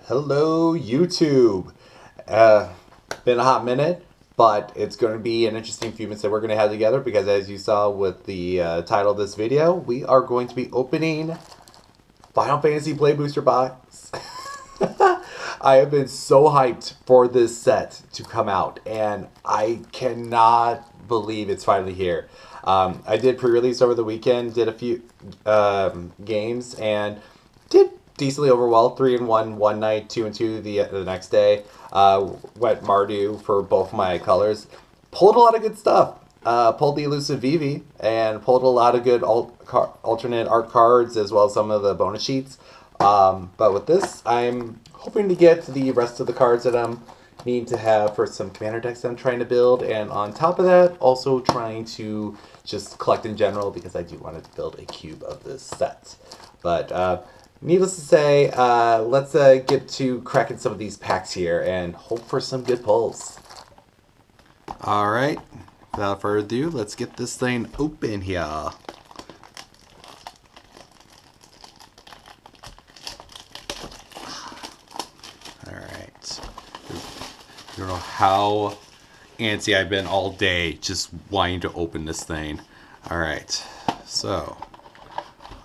Hello, YouTube. Uh, Been a hot minute, but it's going to be an interesting few minutes that we're going to have together because, as you saw with the title of this video, we are going to be opening Final Fantasy Play Booster Box. I have been so hyped for this set to come out, and I cannot believe it's finally here. I did pre-release over the weekend, did a few games, and did decently overwhelmed. 3 and 1 one night, 2 and 2 the next day. Went Mardu for both my colors. Pulled a lot of good stuff. Pulled the elusive Vivi and pulled a lot of good alternate art cards as well as some of the bonus sheets. But with this, I'm hoping to get the rest of the cards that I'm needing to have for some commander decks that I'm trying to build. And on top of that, also trying to just collect in general because I do want to build a cube of this set. But needless to say, let's get to cracking some of these packs here and hope for some good pulls. All right, without further ado, let's get this thing open here. All right. I don't know how antsy I've been all day just wanting to open this thing. All right, so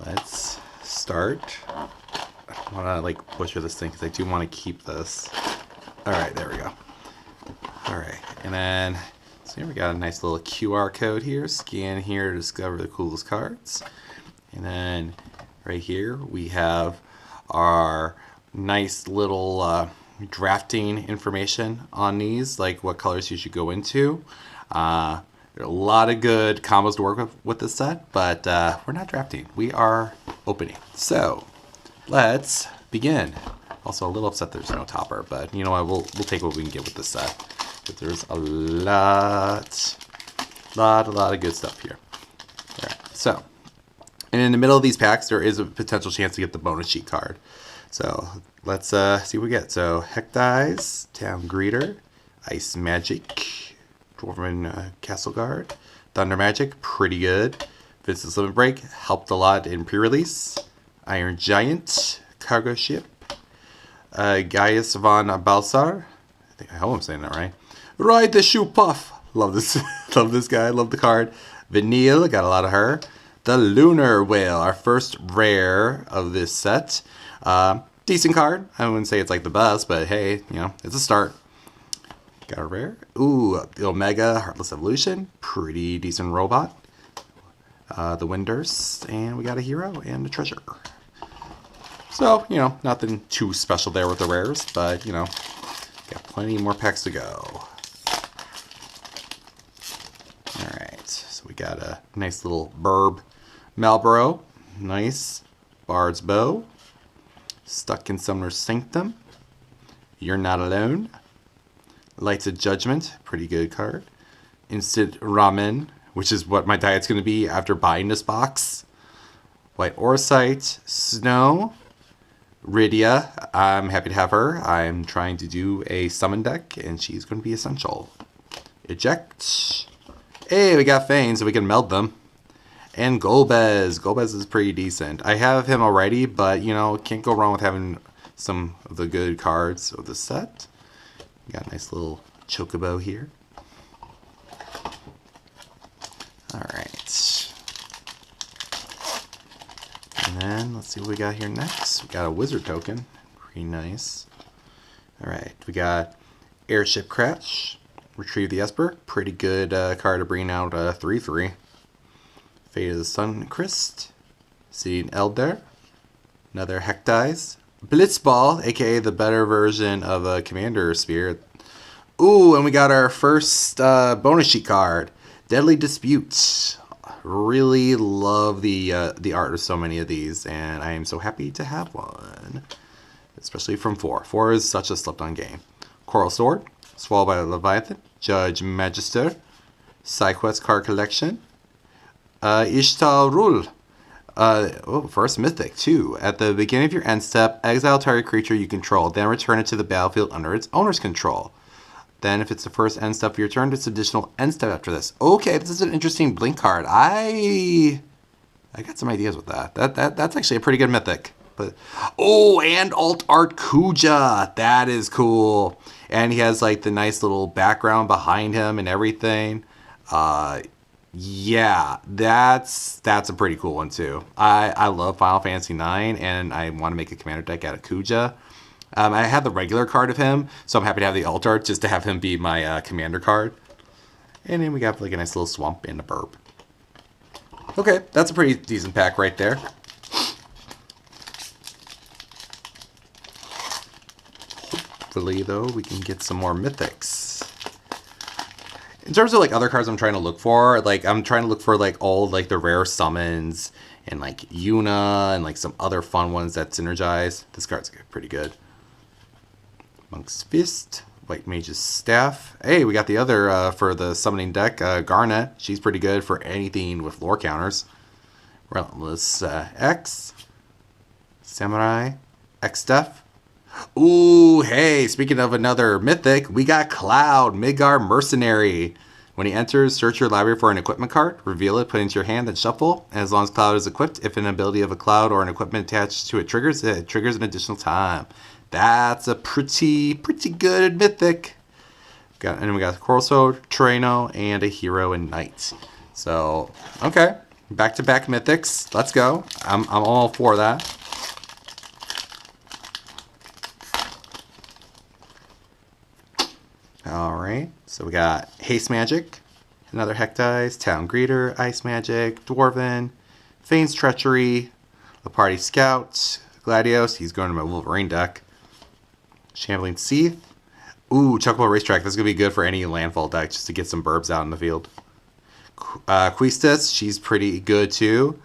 let's start. I don't want to butcher this thing because I do want to keep this. All right, there we go. All right, and then so here we got a nice little QR code here. Scan here to discover the coolest cards. And then right here we have our nice little drafting information on these, like what colors you should go into. There are a lot of good combos to work with this set, but we're not drafting. We are opening. So let's begin. Also a little upset there's no topper, but you know what? We'll take what we can get with this set. But there's a lot of good stuff here. All right, so and in the middle of these packs, there is a potential chance to get the bonus sheet card. So let's see what we get. So Hecdize, Town Greeter, Ice Magic, Dwarven Castle Guard, Thunder Magic, pretty good. Vincent's Limit Break helped a lot in pre-release. Iron Giant, Cargo Ship, Gaius von Balsar. I hope I'm saying that right. Ride the Shoe Puff. Love this. Love this guy. Love the card. Vanille, got a lot of her. The Lunar Whale, our first rare of this set. Decent card. I wouldn't say it's like the best, but hey, you know, it's a start. Got a rare. Ooh, the Omega Heartless Evolution. Pretty decent robot. The Winders, and we got a hero and a treasure. So, you know, nothing too special there with the rares, but, you know, got plenty more packs to go. Alright, so we got a nice little Burb Malboro. Nice. Bard's Bow. Stuck in Summoner's Sanctum. You're Not Alone. Lights of Judgment. Pretty good card. Instant Ramen, which is what my diet's going to be after buying this box. White Orosite. Snow. Rydia, I'm happy to have her. I'm trying to do a summon deck, and she's going to be essential. Eject. Hey, we got Fane, so we can meld them. And Golbez. Golbez is pretty decent. I have him already, but, you know, can't go wrong with having some of the good cards of the set. We got a nice little Chocobo here. Alright. And then, let's see what we got here next. We got a Wizard token. Pretty nice. Alright, we got Airship Crash. Retrieve the Esper. Pretty good card to bring out 3/3. Fate of the Sun Crest. Seeing Elder. Another Hecdize. Blitzball, aka the better version of a Commander Sphere. Ooh, and we got our first bonus sheet card. Deadly Dispute. Really love the art of so many of these, and I am so happy to have one, especially from 4. 4 is such a slept-on game. Coral Sword, Swallowed by the Leviathan, Judge Magister, SideQuest card collection, Ishtar Rule. First Mythic too. At the beginning of your end step, exile target creature you control, then return it to the battlefield under its owner's control. Then, if it's the first end step of your turn, it's additional end step after this. Okay, this is an interesting blink card. I got some ideas with that. That's actually a pretty good mythic. But oh, and alt art Kuja. That is cool. And he has like the nice little background behind him and everything. Yeah, that's a pretty cool one too. I love Final Fantasy 9, and I want to make a commander deck out of Kuja. I have the regular card of him, so I'm happy to have the alt art just to have him be my commander card. And then we got like a nice little swamp and a burb. Okay, that's a pretty decent pack right there. Hopefully, though, we can get some more mythics. In terms of like other cards I'm trying to look for, like I'm trying to look for like all like the rare summons and like Yuna and like some other fun ones that synergize. This card's pretty good. Monk's Fist, White Mage's Staff. Hey, we got the other for the summoning deck, Garnet. She's pretty good for anything with lore counters. Relentless X, Samurai, X-Def. Ooh, hey, speaking of another mythic, we got Cloud, Midgar Mercenary. When he enters, search your library for an equipment card, reveal it, put it into your hand, then shuffle. And as long as Cloud is equipped, if an ability of a Cloud or an equipment attached to it triggers an additional time. That's a pretty good mythic. And we got Coral Sword, Treno, and a Hero and Knight. So, okay, back-to-back mythics. Let's go. I'm all for that. Alright, so we got Haste Magic, another Heck Dice, Town Greeter, Ice Magic, Dwarven, Fane's Treachery, the Party Scout, Gladios, he's going to my Wolverine deck, Shambling Seath, ooh, Chocobo Racetrack, this is going to be good for any landfall deck just to get some burbs out in the field. Quistis, she's pretty good too.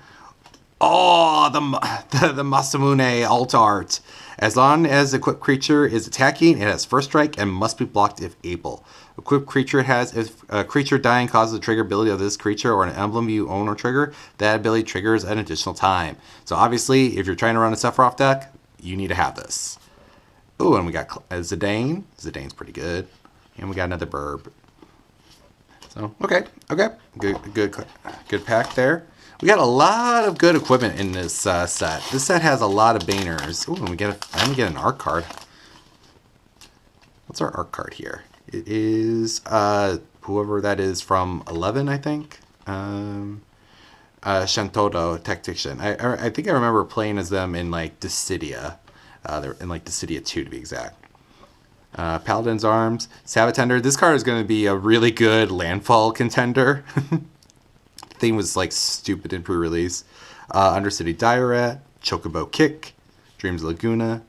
Oh, the Masamune alt art. As long as the equipped creature is attacking, it has first strike and must be blocked if able. Equipped creature if a creature dying causes the trigger ability of this creature or an emblem you own or trigger, that ability triggers an additional time. So obviously, if you're trying to run a Sephiroth deck, you need to have this. Ooh, and we got Zidane. Zidane's pretty good. And we got another burb. So, okay. Good pack there. We got a lot of good equipment in this set. This set has a lot of banners. Ooh, and we finally get an art card. What's our art card here? It is whoever that is from 11, I think. Shantoto Tactician. I think I remember playing as them in like Dissidia. They're in like Dissidia 2 to be exact. Paladin's Arms, Sabatender. This card is going to be a really good landfall contender. Thing was like stupid in pre-release. Undercity Diorat, Chocobo Kick, Dreams Laguna,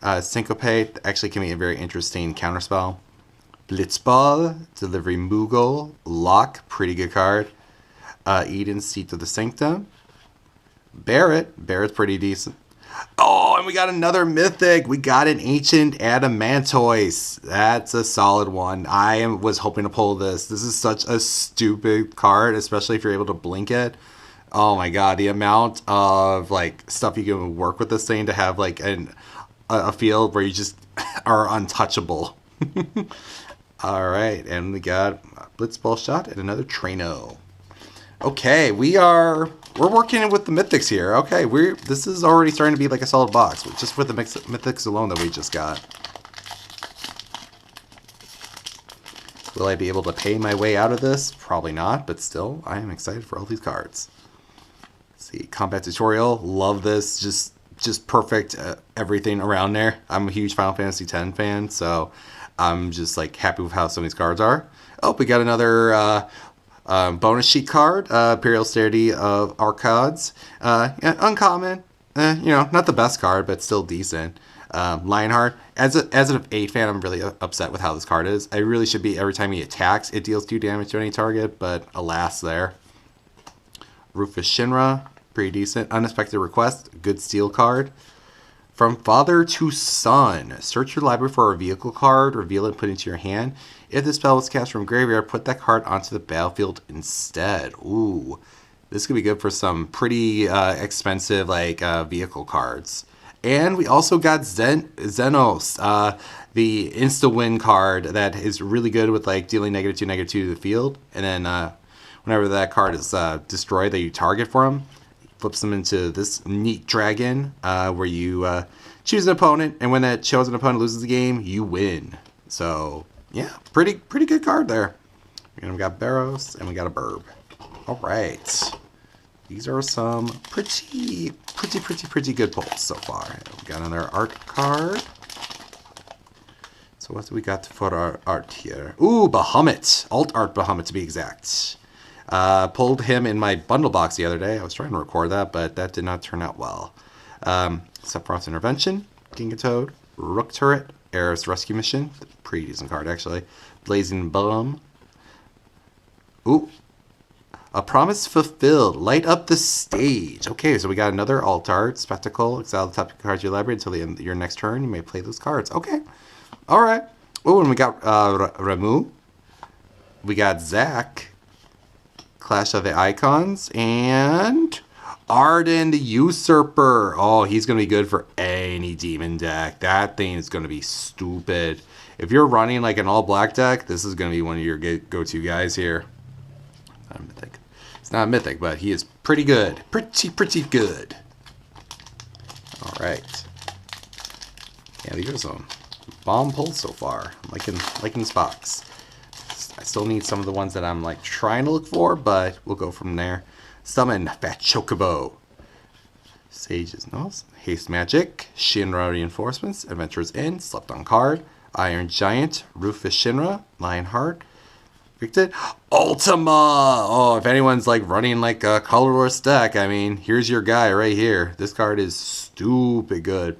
Syncope actually can be a very interesting counterspell. Blitzball, Delivery Moogle, Lock, pretty good card. Eden, Seat of the Sanctum. Barrett's pretty decent. Oh, and we got another mythic. We got an Ancient Adamantoise. That's a solid one. I was hoping to pull this. This is such a stupid card, especially if you're able to blink it. Oh my god, the amount of like stuff you can work with this thing to have like a field where you just are untouchable. All right, and we got Blitzball Shot and another Treno. Okay, we're working with the mythics here. Okay, this is already starting to be like a solid box, just with the mythics alone that we just got. Will I be able to pay my way out of this? Probably not, but still, I am excited for all these cards. Let's see, Combat Tutorial, love this, just perfect everything around there. I'm a huge Final Fantasy X fan, so I'm just like happy with how some of these cards are. Oh, we got another bonus sheet card, Imperial Austerity of Arcads. Yeah, uncommon. Not the best card, but still decent. Lionheart. As an 8 fan, I'm really upset with how this card is. I really should be, every time he attacks, it deals 2 damage to any target, but alas there. Rufus Shinra. Pretty decent. Unexpected Request. Good steel card. From Father to Son. Search your library for a vehicle card, reveal it, and put it into your hand. If the spell was cast from graveyard, put that card onto the battlefield instead. Ooh. This could be good for some pretty expensive like vehicle cards. And we also got Xenos, the insta-win card that is really good with like dealing -2/-2 to the field. And then whenever that card is destroyed that you target for flips them into this neat dragon, where you choose an opponent, and when that chosen opponent loses the game, you win. So yeah, pretty good card there. And we got Barrows, and we got a Burb. All right, these are some pretty good pulls so far. We got another art card. So what do we got for our art here? Ooh, Bahamut. Alt Art Bahamut, to be exact. Pulled him in my bundle box the other day. I was trying to record that, but that did not turn out well. Sephiroth's Intervention, Gingatoad, Rook Turret, Aerith's Rescue Mission. Pretty decent card, actually. Blazing Bum. Ooh. A Promise Fulfilled. Light Up the Stage. Okay, so we got another alt art. Spectacle. Exile the top cards of your library until the end of your next turn. You may play those cards. Okay. All right. Oh, and we got Ramu. We got Zack. Clash of the Icons. And Arden the Usurper. Oh, he's going to be good for any demon deck. That thing is going to be stupid. If you're running like an all-black deck, this is going to be one of your go-to guys here. Not a mythic. It's not a mythic, but he is pretty good. Pretty good. All right. Yeah, these are some bomb pulls so far. I'm liking this box. I still need some of the ones that I'm like trying to look for, but we'll go from there. Summon Fat Chocobo. Sage's Nose. Haste Magic. Shinra Reinforcements. Adventurer's End. Slept on Card. Iron Giant. Rufus Shinra. Lionheart. Victor. Ultima! Oh, if anyone's like running like a colorless deck, I mean, here's your guy right here. This card is stupid good.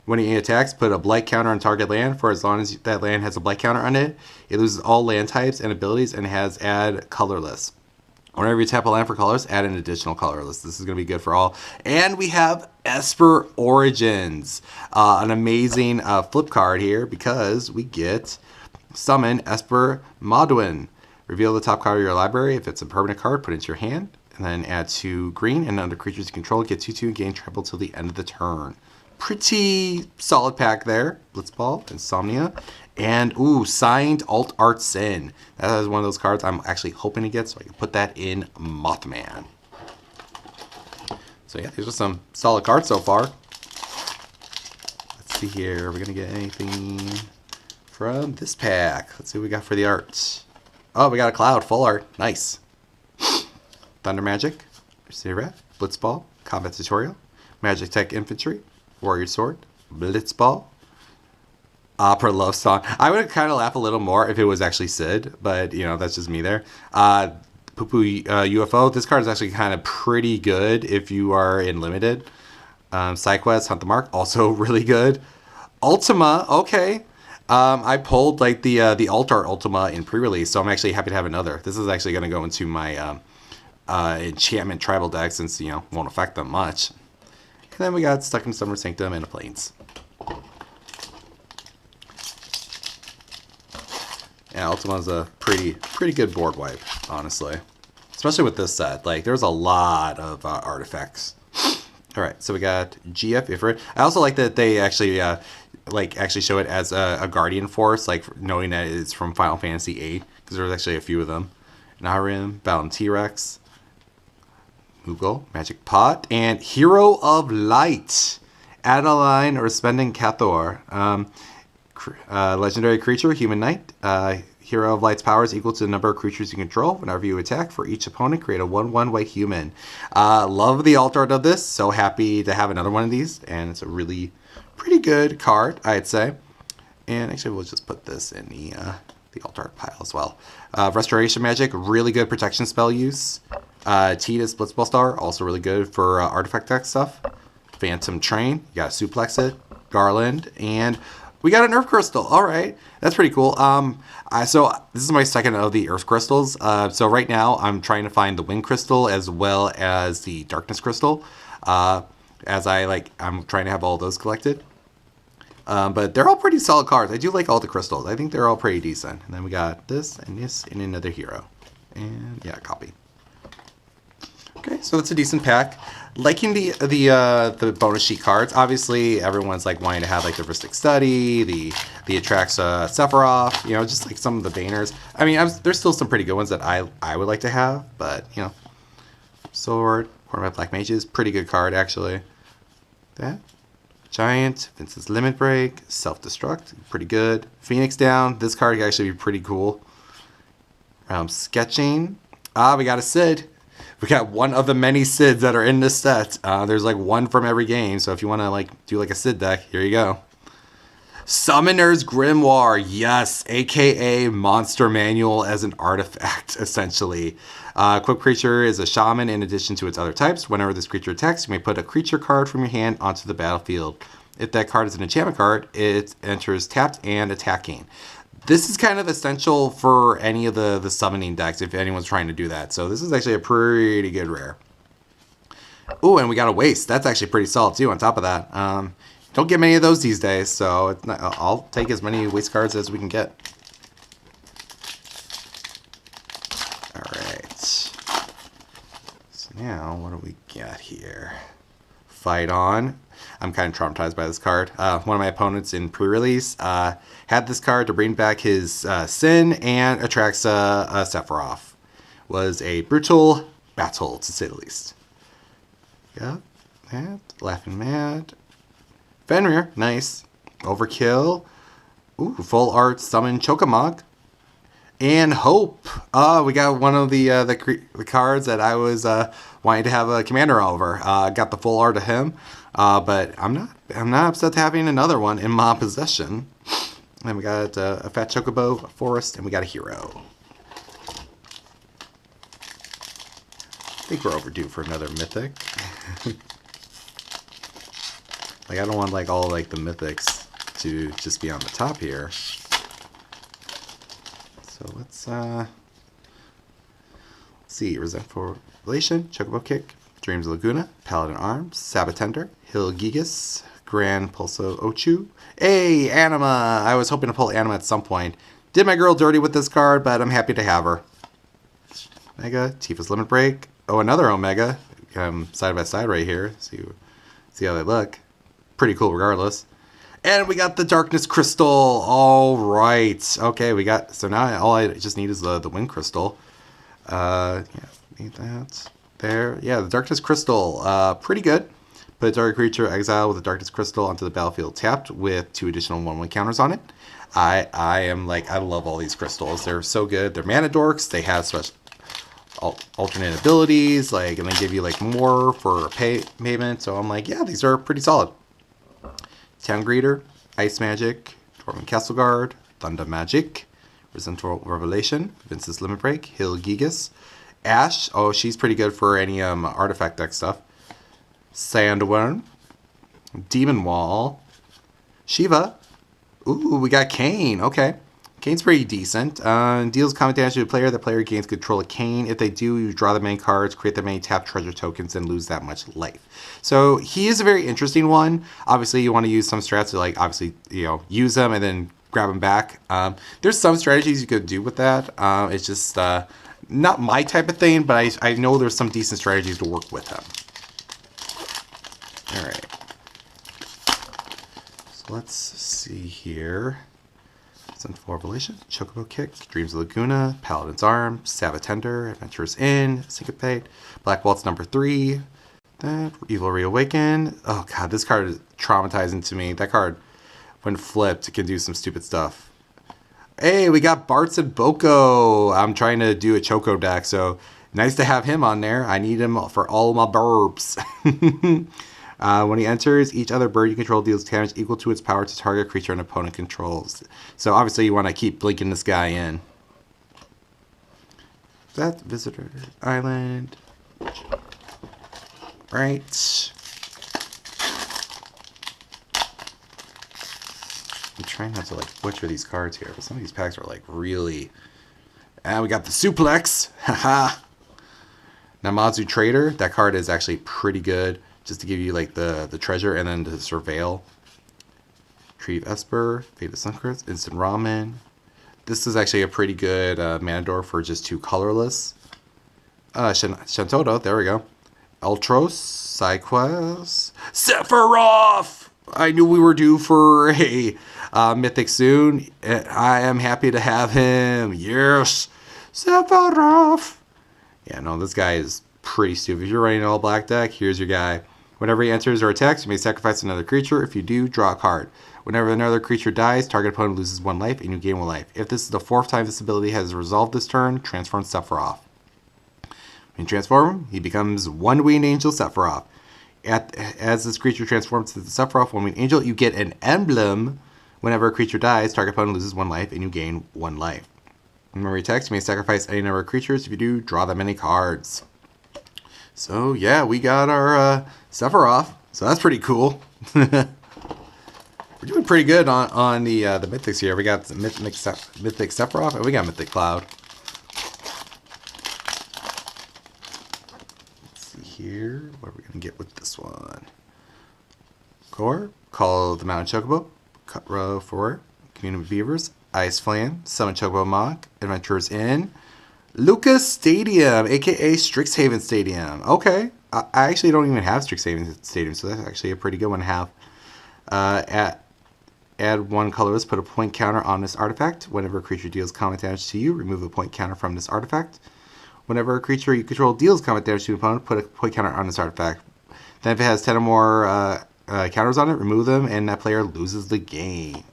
When he attacks, put a blight counter on target land for as long as that land has a blight counter on it. It loses all land types and abilities and has add colorless. Whenever you tap a land for colors, add an additional colorless. This is going to be good for all. And we have Esper Origins. An amazing flip card here because we get Summon Esper Modwin. Reveal the top card of your library. If it's a permanent card, put it into your hand. And then add 2 green. And under creatures you control, get 2/2 and gain trample till the end of the turn. Pretty solid pack there. Blitzball, Insomnia, and ooh, signed Alt Art Sin. That is one of those cards I'm actually hoping to get, so I can put that in Mothman. So yeah, these are some solid cards so far. Let's see here. Are we gonna get anything from this pack? Let's see what we got for the art. Oh, we got a Cloud, full art. Nice. Thunder Magic, Seraph, Blitzball, Combat Tutorial, Magic Tech Infantry, Warrior Sword, Blitzball, Opera Love Song. I would kind of laugh a little more if it was actually Sid, but you know, that's just me there. Poo Poo UFO. This card is actually kind of pretty good if you are in limited. SideQuest, Hunt the Mark, also really good. Ultima, okay. I pulled like the Alt Art Ultima in pre-release, so I'm actually happy to have another. This is actually going to go into my enchantment tribal deck since, you know, won't affect them much. And then we got Stuck in Summer Sanctum and a Plains. Yeah, Ultima's a pretty good board wipe, honestly. Especially with this set. Like, there's a lot of artifacts. Alright, so we got GF Ifrit. I also like that they actually show it as a Guardian Force, like knowing that it's from Final Fantasy VIII, because there's actually a few of them. Naharim, Balan T-Rex, Moogle, Magic Pot, and Hero of Light. Adeline or Spending Cathor. Legendary creature, Human Knight. Hero of Light's power is equal to the number of creatures you control. Whenever you attack, for each opponent, create a 1/1 white human. Love the alt art of this. So happy to have another one of these. And it's a really pretty good card, I'd say. And actually, we'll just put this in the alt art pile as well. Restoration Magic, really good protection spell use. Tidus Blitzball Star, also really good for artifact deck stuff. Phantom Train, you gotta suplex it. Garland, and we got an Earth Crystal. All right, that's pretty cool. So this is my second of the Earth Crystals. So right now I'm trying to find the Wind Crystal as well as the Darkness Crystal. I'm trying to have all those collected. But they're all pretty solid cards. I do like all the crystals. I think they're all pretty decent. And then we got this and another hero. And yeah, copy. Okay, so it's a decent pack. Liking the bonus sheet cards. Obviously, everyone's like wanting to have like the Ristic Study, the Atraxa Sephiroth, you know, just like some of the banners. I mean, there's still some pretty good ones that I would like to have, but you know, Sword, Corner by Black Mages, pretty good card actually. That. Giant, Vince's Limit Break, Self-Destruct, pretty good. Phoenix down, this card could actually be pretty cool. Sketching. We got a Sid. We got one of the many Sids that are in this set. There's like one from every game, so if you want to like do like a Sid deck, here you go. Summoner's Grimoire, yes, aka Monster Manual as an artifact, essentially. Equipped creature is a shaman in addition to its other types. Whenever this creature attacks, you may put a creature card from your hand onto the battlefield. If that card is an enchantment card, it enters tapped and attacking. This is kind of essential for any of the summoning decks if anyone's trying to do that. So this is actually a pretty good rare. Ooh, and we got a Waste. That's actually pretty solid too on top of that. Don't get many of those these days, so it's not, I'll take as many Waste cards as we can get. Alright. So now, what do we got here? Fight On. I'm kind of traumatized by this card. One of my opponents in pre-release had this card to bring back his Sin and Atraxa Sephiroth. Was a brutal battle, to say the least. Yep, that. Laughing Mad. Fenrir, nice. Overkill. Ooh, Full Art Summon Chocomog. And Hope. We got one of the cards that I was wanting to have a commander over. Got the full art of him, but I'm not upset to having another one in my possession. And we got a Fat Chocobo, a Forest, and we got a Hero. I think we're overdue for another Mythic. Like, I don't want like all like the Mythics to just be on the top here. So let's see. Resentful Relation, Chocobo Kick, Dreams of Laguna, Paladin Arms, Sabatender, Hill Gigas, Grand Pulso Ochu. Hey, Anima! I was hoping to pull Anima at some point. Did my girl dirty with this card, but I'm happy to have her. Omega, Tifa's Limit Break. Oh, another Omega. Side by side right here. See how they look. Pretty cool regardless. And we got the Darkness Crystal. All right. Okay, we got... So now all I just need is the Wind Crystal. Yeah, need that. There. Yeah, the Darkness Crystal. Pretty good. Put a target creature exile with the Darkness Crystal onto the battlefield tapped with 2 additional 1/1 counters on it. I am like... I love all these crystals. They're so good. They're mana dorks. They have special... alternate abilities. Like, and they give you like more for payment. So I'm like, yeah, these are pretty solid. Town Greeter, Ice Magic, Dwarven Castle Guard, Thunder Magic, Resentful Revelation, Vince's Limit Break, Hill Gigas, Ash, oh, she's pretty good for any artifact deck stuff, Sandworm, Demon Wall, Shiva, ooh, we got Kane, okay. Kane's pretty decent. Deals combat damage to a player. The player gains control of Kane. If they do, you draw the main cards, create the many tap treasure tokens, and lose that much life. So he is a very interesting one. Obviously, you want to use some strats to, like, obviously, you know, use them and then grab them back. There's some strategies you could do with that. It's just not my type of thing, but I know there's some decent strategies to work with him. All right. So let's see here. Resentful Revelation, Chocobo Kick, Dreams of Laguna, Paladin's Arm, Sabatender, Adventurer's Inn, Syncopate, Black Waltz number 3, that, Evil Reawaken. Oh god, this card is traumatizing to me. That card, when flipped, can do some stupid stuff. Hey, we got Bartz and Boko. I'm trying to do a Choco deck, so nice to have him on there. I need him for all my burbs. When he enters, each other bird you control deals damage equal to its power to target creature an opponent controls. So obviously you want to keep blinking this guy in. That Visitor Island. Right. I'm trying not to like butcher these cards here, but some of these packs are like really... And we got the Suplex. Haha. Namazu Trader. That card is actually pretty good. Just to give you like the treasure and then to surveil. Tree of Esper, Fate of Sunkers, Instant Ramen. This is actually a pretty good Manador for just 2 colorless. Shantoto, there we go. Ultros, Psyquest, Sephiroth! I knew we were due for a Mythic soon. I am happy to have him. Yes! Sephiroth! Yeah, no, this guy is pretty stupid. If you're running an all black deck, here's your guy. Whenever he enters or attacks, you may sacrifice another creature. If you do, draw a card. Whenever another creature dies, target opponent loses 1 life and you gain 1 life. If this is the 4th time this ability has resolved this turn, transform Sephiroth. When you transform him, he becomes 1 winged angel Sephiroth. As this creature transforms to the Sephiroth 1 winged angel, you get an emblem. Whenever a creature dies, target opponent loses 1 life and you gain 1 life. Remember your text, you may sacrifice any number of creatures. If you do, draw that many cards. So yeah, we got our Sephiroth. So that's pretty cool. We're doing pretty good on the mythics here. We got Mythic Sephiroth and we got Mythic Cloud. Let's see here. What are we gonna get with this one? Core, Call of the Mountain Chocobo, Cut Row 4, Community of Beavers, Ice Flame, Summon Chocobo Monk, Adventures in Lucas Stadium, aka Strixhaven Stadium. Okay, I actually don't even have Strixhaven Stadium, so that's actually a pretty good one to have. Add 1 colorless, put a point counter on this artifact. Whenever a creature deals combat damage to you, remove a point counter from this artifact. Whenever a creature you control deals combat damage to an opponent, put a point counter on this artifact. Then if it has 10 or more counters on it, remove them, and that player loses the game.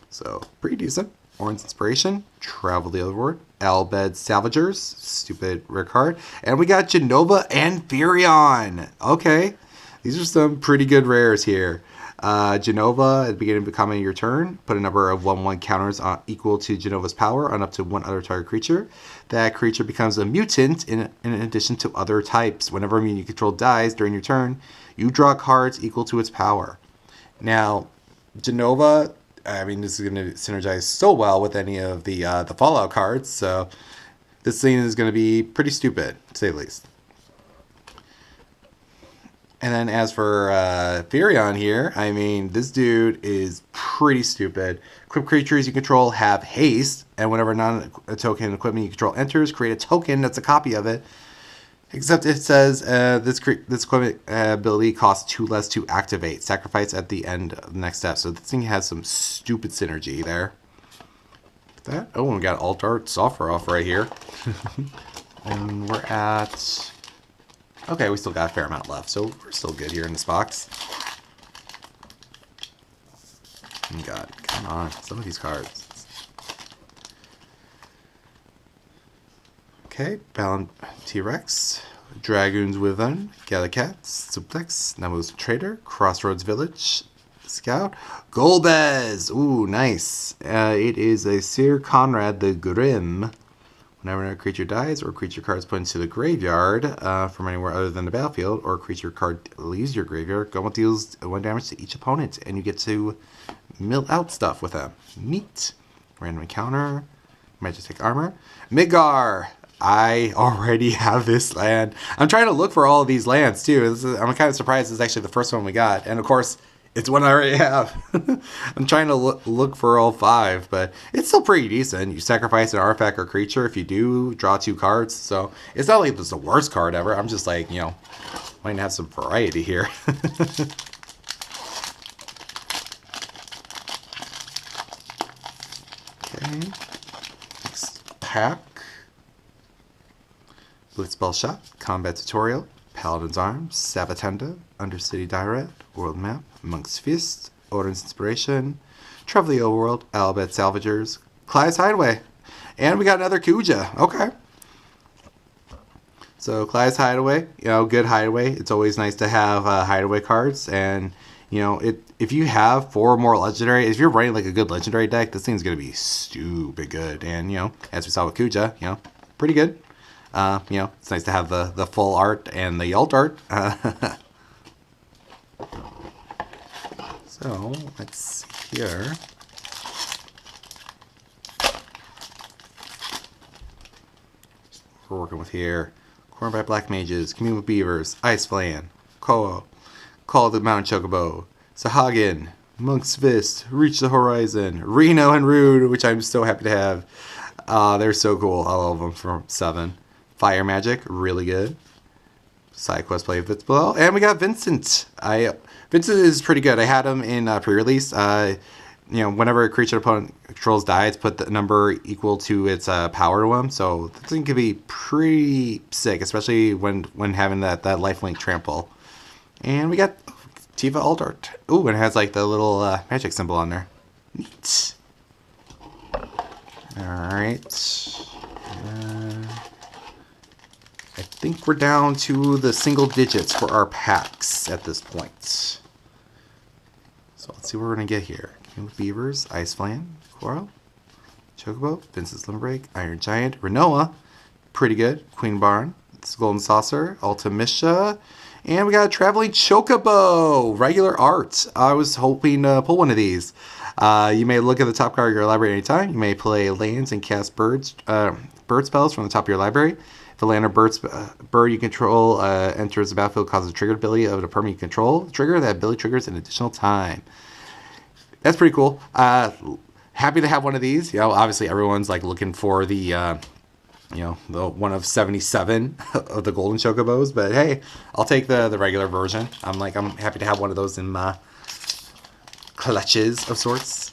So, pretty decent. Orange Inspiration, Travel the Otherworld, Albed Salvagers, stupid rare card. And we got Genova and Furion. Okay, these are some pretty good rares here. Genova, at the beginning of becoming your turn, put a number of 1/1 counters equal to Genova's power on up to 1 other target creature. That creature becomes a mutant in addition to other types. Whenever a mutant you control dies during your turn, you draw cards equal to its power. Now, Genova, I mean, this is going to synergize so well with any of the Fallout cards, so this thing is going to be pretty stupid, to say the least. And then as for Furion here, I mean, this dude is pretty stupid. Equipped creatures you control have haste, and whenever non-token equipment you control enters, create a token that's a copy of it. Except it says this equipment ability costs 2 less to activate. Sacrifice at the end of the next step. So this thing has some stupid synergy there. That. Oh, and we got Alt Art software off right here. And we're at... Okay, we still got a fair amount left, so we're still good here in this box. Oh God, come on, some of these cards. Okay, Bound T-Rex, Dragoon's Wyvern, Gallicat, Suplex, Namu's Trader, Crossroads Village, Scout, Golbez! Ooh, nice. It is a Sir Conrad the Grim. Whenever a creature dies or a creature card is put into the graveyard from anywhere other than the battlefield, or a creature card leaves your graveyard, Golbez deals 1 damage to each opponent, and you get to mill out stuff with them. Neat. Random encounter, Majestic Armor, Midgar! I already have this land. I'm trying to look for all of these lands too. I'm kind of surprised this is actually the first one we got. And of course, it's one I already have. I'm trying to look for all 5, but it's still pretty decent. You sacrifice an artifact or creature. If you do, draw 2 cards. So it's not like it's the worst card ever. I'm just like, you know, wanting to have some variety here. Okay. Next pack. Blitzball Shot, Combat Tutorial, Paladin's Arms, Sabatenda, Undercity Direct, World Map, Monk's Fist, Odin's Inspiration, Travel the Overworld, Albed Salvagers, Clyde's Hideaway, and we got another Kuja. Okay. So Clyde's Hideaway, you know, good Hideaway. It's always nice to have Hideaway cards, and you know, if you have 4 more legendary, if you're running like a good legendary deck, this thing's gonna be stupid good. And you know, as we saw with Kuja, you know, pretty good. You know, it's nice to have the full art and the alt art. So, let's see here. We're working with here. Corn by Black Mages, Commune with Beavers, Ice Flame, Call of the Mountain Chocobo, Sahagin, Monk's Fist, Reach the Horizon, Reno and Rude, which I'm so happy to have. They're so cool. I love them from 7. Fire Magic, really good. Side quest play fits below. And we got Vincent. Vincent is pretty good. I had him in pre-release. whenever a creature opponent controls dies, put the number equal to its power to them. So this thing could be pretty sick, especially when having that lifelink trample. And we got Tifa Aldart. Ooh, and it has like the little magic symbol on there. Neat. Alright. I think we're down to the single digits for our packs at this point. So let's see what we're going to get here. King Beavers, Ice Flame, Coral, Chocobo, Vincent's Limerick, Iron Giant, Renoa, pretty good, Queen Barn, Golden Saucer, Ultimisha, and we got a Traveling Chocobo, regular art. I was hoping to pull one of these. You may look at the top card of your library anytime. You may play lands and cast bird spells from the top of your library. If a land or bird you control enters the battlefield, causes a triggered ability of the permanent you control. Trigger, that ability triggers an additional time. That's pretty cool. Happy to have one of these. Obviously everyone's like looking for the the one of 77 of the golden chocobos, but hey, I'll take the regular version. I'm happy to have one of those in my clutches of sorts.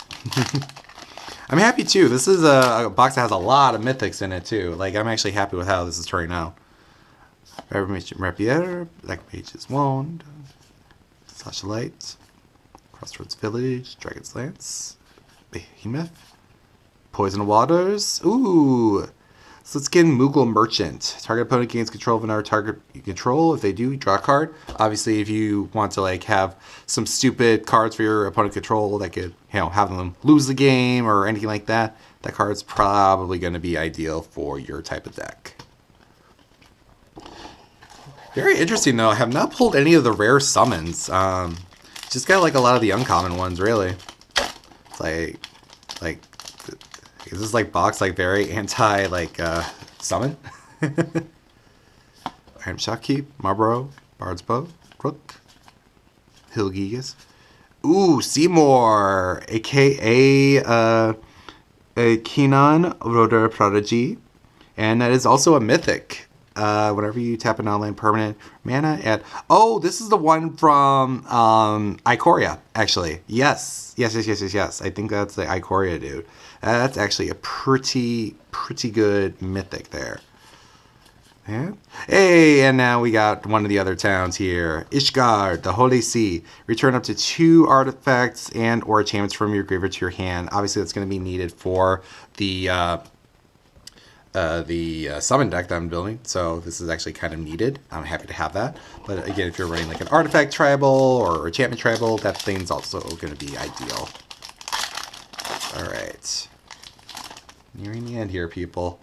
I'm happy too. This is a box that has a lot of mythics in it too. Like, I'm actually happy with how this is turning out. Rapier, Black Mage's Wand, Sasha Light, Crossroads Village, Dragon's Lance, Behemoth, Poison Waters. Ooh! So let's get Moogle Merchant. Target opponent gains control of another target you control. If they do, draw a card. Obviously, if you want to like have some stupid cards for your opponent control that could, have them lose the game or anything like that, that card's probably going to be ideal for your type of deck. Very interesting though. I have not pulled any of the rare summons. Just got like a lot of the uncommon ones, really. It's like. Is this like box like very anti summon? Iron Shockkeep, Marlborough, Bard's Bow, Crook, Hilgigas. Ooh, Seymour, aka a Keenan Roder Prodigy, and that is also a mythic. Whenever you tap an online permanent mana at... Oh, this is the one from Ikoria, actually. Yes. I think that's the Ikoria dude. That's actually a pretty good mythic there. Yeah. Hey, and now we got one of the other towns here. Ishgard, the Holy See. Return up to 2 artifacts and or enchantments from your graveyard to your hand. Obviously, that's going to be needed for the summon deck that I'm building, so this is actually kind of needed. I'm happy to have that. But again, if you're running like an artifact tribal or enchantment tribal, that thing's also going to be ideal. Alright. Nearing the end here, people.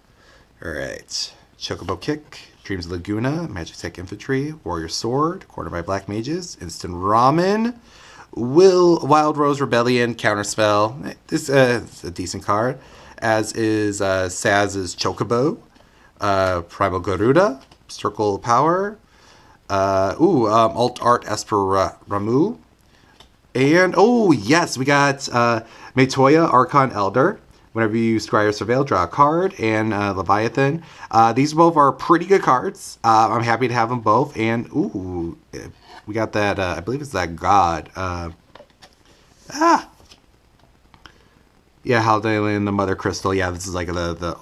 Alright. Chocobo Kick, Dreams Laguna, Magic Tech Infantry, Warrior Sword, Cornered by Black Mages, Instant Ramen, Wild Rose Rebellion, Counterspell. This is a decent card. As is Saz's Chocobo, Primal Garuda, Circle of Power, Alt Art Esper Ramu, and yes, we got Metoya Archon Elder. Whenever you Scry or Surveil, draw a card, and Leviathan. These both are pretty good cards. I'm happy to have them both, and we got that, I believe it's that God. Yeah, Haldane, the Mother Crystal. Yeah, this is like the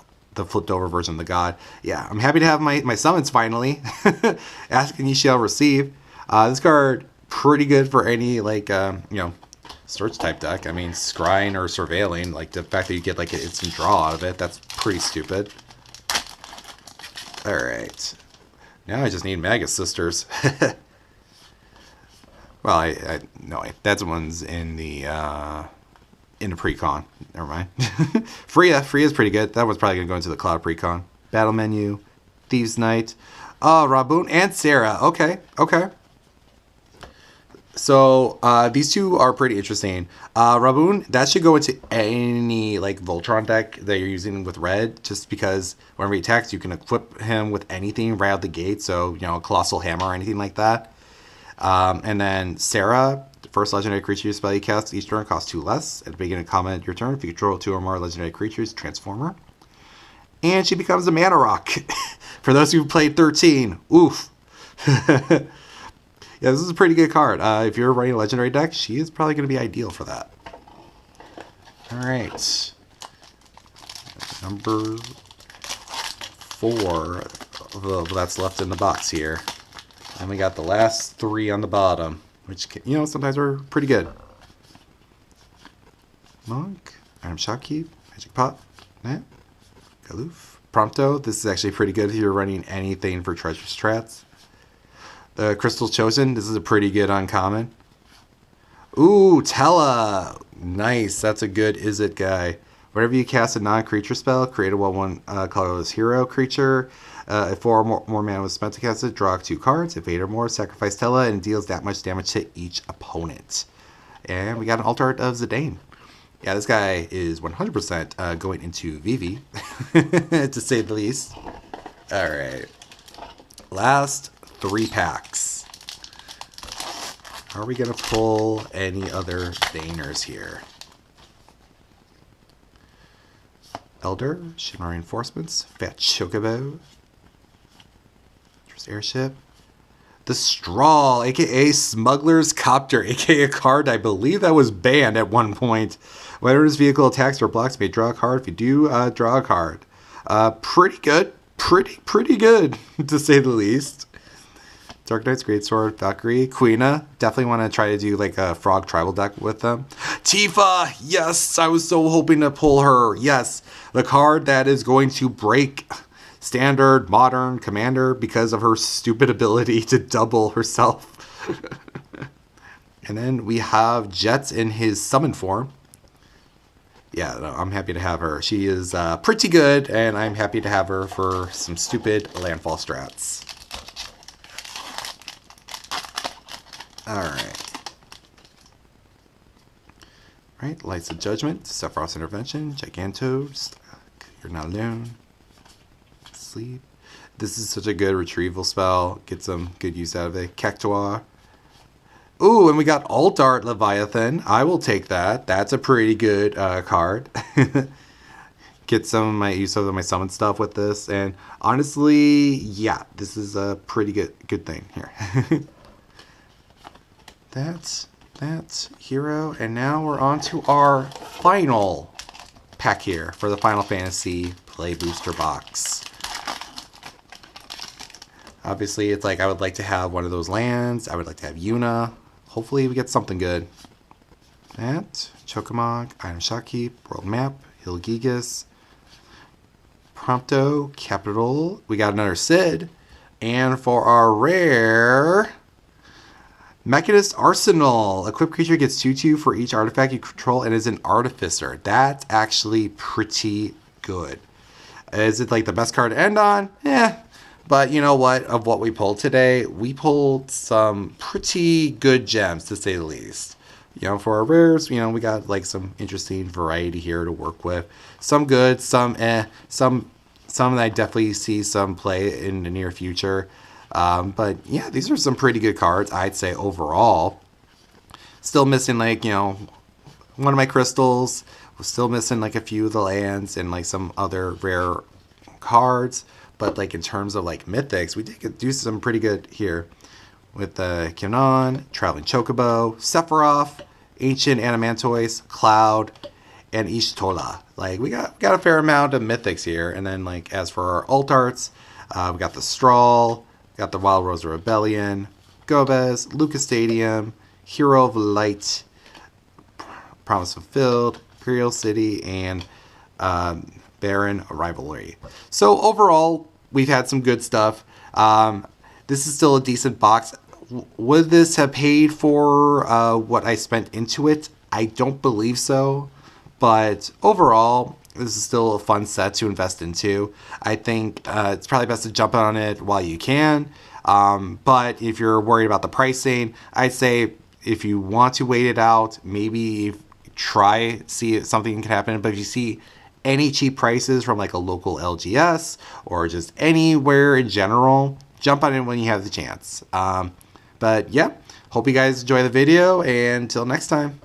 flipped over version of the God. Yeah, I'm happy to have my summons finally. Ask and ye shall receive. This card, pretty good for any search type deck. I mean, scrying or surveilling, like the fact that you get like an instant draw out of it, that's pretty stupid. Alright. Now I just need Magus Sisters. Well, no, that one's in the pre-con. Never mind. Freya's pretty good. That one's probably going to go into the Cloud pre-con. Battle menu. Thieves Knight. Raboon and Sarah. Okay. So, these two are pretty interesting. Raboon, that should go into any, Voltron deck that you're using with red, just because whenever he attacks, you can equip him with anything right out the gate, so, a Colossal Hammer or anything like that. And then Sarah, the first legendary creature you spell you cast each turn costs 2 less. At the beginning of combat your turn, if you control 2 or more legendary creatures, Transformer. And she becomes a Mana Rock. For those who've played 13, oof. Yeah, this is a pretty good card. If you're running a legendary deck, she is probably going to be ideal for that. All right. Number 4 that's left in the box here. And we got the last 3 on the bottom, which, you know, sometimes are pretty good. Monk, Item Shopkeep, Magic Pot, Net, Galoof, Prompto. This is actually pretty good if you're running anything for treasure strats. The Crystal Chosen. This is a pretty good uncommon. Ooh, Tella. Nice. That's a good Is It guy. Whenever you cast a non-creature spell, create a 1/1 colorless hero creature. If 4 or more mana was spent to cast it, draw 2 cards. If 8 or more, sacrifice Tella, and it deals that much damage to each opponent. And we got an Altar of Zidane. Yeah, this guy is 100% going into VV, to say the least. All right. Last 3 packs. Are we going to pull any other Daners here? Elder, Shimmer Reinforcements, Fat Chocobo, Airship, the Straw, aka Smuggler's Copter, aka a card I believe that was banned at one point. Whenever this vehicle attacks or blocks, may draw a card. If you do, draw a card. Pretty good. Pretty good, to say the least. Dark Knight's Greatsword, Valkyrie, Queena. Definitely want to try to do like a Frog Tribal deck with them. Tifa! Yes! I was so hoping to pull her. Yes! The card that is going to break Standard, Modern, Commander because of her stupid ability to double herself. And then we have Jets in his summon form. Yeah, no, I'm happy to have her. She is pretty good, and I'm happy to have her for some stupid landfall strats. Alright, Lights of Judgment, Sephiroth's Intervention, Gigantos, You're Not Alone, Sleep. This is such a good retrieval spell. Get some good use out of it. Cactuar. Ooh, and we got Alt Art Leviathan. I will take that. That's a pretty good card. Get some of my use of my summon stuff with this. And honestly, yeah, this is a pretty good thing here. That's hero. And now we're on to our final pack here for the Final Fantasy Play Booster Box. Obviously, it's like I would like to have one of those lands. I would like to have Yuna. Hopefully we get something good. That, Chocomog, Item Shopkeep, World Map, Hilgigas, Prompto, Capital. We got another Sid. And for our rare, Mechanist Arsenal. Equipped creature gets 2/2 for each artifact you control and is an Artificer. That's actually pretty good. Is it like the best card to end on? Yeah. But you know what? Of what we pulled today, we pulled some pretty good gems, to say the least. You know, for our rares, you know, we got like some interesting variety here to work with. Some good, some some that I definitely see some play in the near future. But yeah, these are some pretty good cards, I'd say overall. Still missing like, you know, one of my crystals. We're still missing like a few of the lands and like some other rare cards. But like in terms of like mythics, we did do some pretty good here with the Kyonan, Traveling Chocobo, Sephiroth, Ancient Animantoise, Cloud, and Ishtola. Like we got a fair amount of mythics here. And then like as for our alt arts, we got the Strawl, got the Wild Rose of Rebellion, Gobez, Lucas Stadium, Hero of Light, Promise Fulfilled, Imperial City, and Baron Rivalry. So overall, we've had some good stuff. This is still a decent box. Would this have paid for what I spent into it? I don't believe so. But overall, this is still a fun set to invest into. I think it's probably best to jump on it while you can. But if you're worried about the pricing, I'd say if you want to wait it out, maybe try, see if something can happen. But if you see any cheap prices from like a local LGS or just anywhere in general, jump on it when you have the chance. But yeah, hope you guys enjoy the video, and until next time.